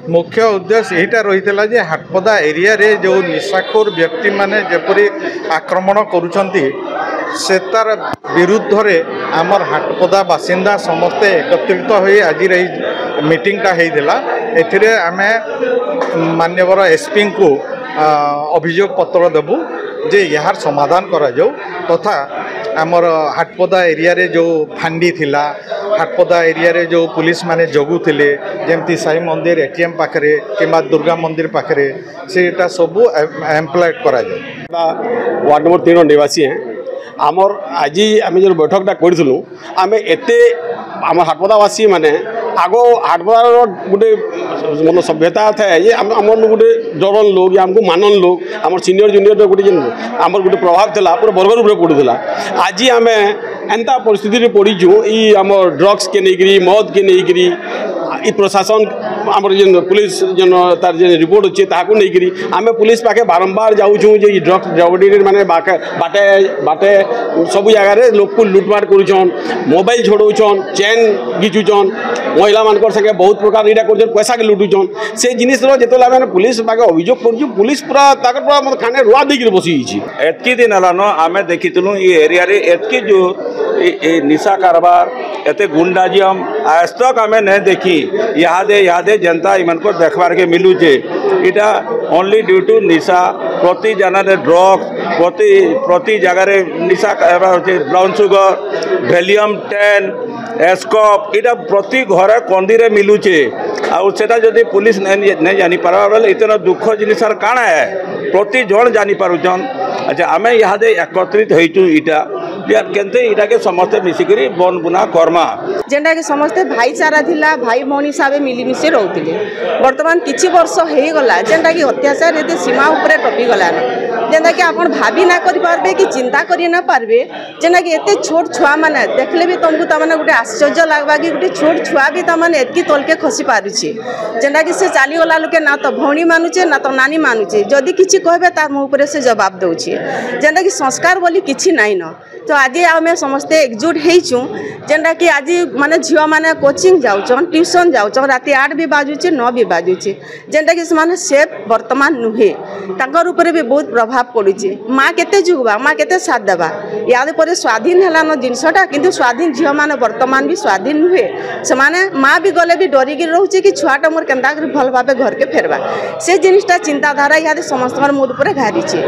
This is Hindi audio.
मुख्य उद्देश्य यहीटा रही जे हाटपदा एरिया रे जो निशाखोर व्यक्ति माने जपरी आक्रमण करुछंती से तार विरुद्ध रे आमर हाटपदा बासिंदा समस्ते एकत्रित होई आज मीटिंगटा होइदिला एथिरे आमे मान्यवर एसपी को अभियोग पत्र देबू जे यार समाधान करा जाऊ तथा आमर हाटपदा एरिया रे जो फांडी थिला हाटपदा एरिया रे जो पुलिस माने जगुले जमती साई मंदिर एटीएम पाखरे किंबा दुर्गा मंदिर पाखरे सेटा सब एम्प्लॉयड करा जाए। वार्ड नंबर 3 निवासी हैं आमर आज आम जो बैठकटा करूँ आम एत आम हाटपदावासी माने आगो हाटपदार गोटे मतलब सभ्यता थाए ये आम गोटे जड़न लोग या आमको मानन लोग आम सीनियर जूनियर गोटे आम गोटे प्रभाव था पूरा वर्ग रूप पड़ूला आज आम एंता परिस्थिति पड़ीचु आम ड्रग्स के नहीं मद के नहीं प्रशासन आम पुलिस जन तार रिपोर्ट अच्छे ताकू नहीं आम पुलिस पाखे बारंबार जाऊँ जे ड्रग्स जगड़ी माने बाटे बाटे सब जगार लोक को लुटमाट करुछन मोबाइल छोड़ौन चेन घिचुचन महिला मान संगे बहुत प्रकार यहाँ कर पैसा के लुटुचन से जिन जो पुलिस पाखे अभियोग कर पुलिस पूरा पूरा मतलब खाने रुआ देकर बसी एतकी दिन है आम देखीलु ये एरिया रे एतकी जो निशा कारबार एते गुंडाजियम आज तक आम नहीं देखी यादे जनता इन को देखबार के मिलूचे इटा ओनली ड्यू टू निशा प्रति जनार ड्रग्स प्रति जगार निशा ब्राउन सुगर वैल्यूम 10 एस्कॉप इटा प्रति घरे कंदी मिलूचे आटा जदि पुलिस नहीं जानी पार्बा बेले इतना दुख जिनसर काण है प्रति जन जानी पारुचन। अच्छा आम इहादे एकत्रित होइचु इटा केनते इटा के समस्ते मिसिकरी बन बुना कर्मा जेनटा कि समस्ते भाईचारा थिला भाई भौणी हिसाब मिलीमिशी रोते बर्तमान किछि वर्ष हो गला जेनटा कि अत्याचार ये सीमा उपरे टपी गलान जेनटा कि आपण भाभी ना करि पारबे कि चिंता करि ना पारबे जेना कि एते छोट छुआ माने देखले भी तुमको तमने गोटे आश्चर्य लागबा कि गोटे छोट छुआ भी तमने एतकी तलके खसी पारुछि जेनटा कि से चली गला लोके ना तो भौणी मानुचे ना तो नानी मानुचे जदि किछि कहबे तार मुह उपरे से जवाब दउछि जेनटा कि संस्कार बोली किछि नाइन तो आज आम समस्ते एकजुट होइचु जेनटा कि आज माने झियो माने कोचिंग जाउचन ट्यूशन जाउचन राति 8 भी बाजुचे 9 भी बाजुचे जेनटा कि माने सेफ वर्तमान नुहे ताकर ऊपर भी बहुत प्रभाव पड़ुचे माँ केते जुगबा माँ केते साथ देबा याद पर स्वाधीन हेलान जिनसटा किंतु स्वाधीन झियो माने वर्तमान भी स्वाधीन नुहे से माने माँ भी गले भी डरिकी रहउचे कि छुआटा मोर केंता भल भाबे घर के फेरबा से जिनिसटा चिंताधारा याद समस्त मुद पर घारीचे।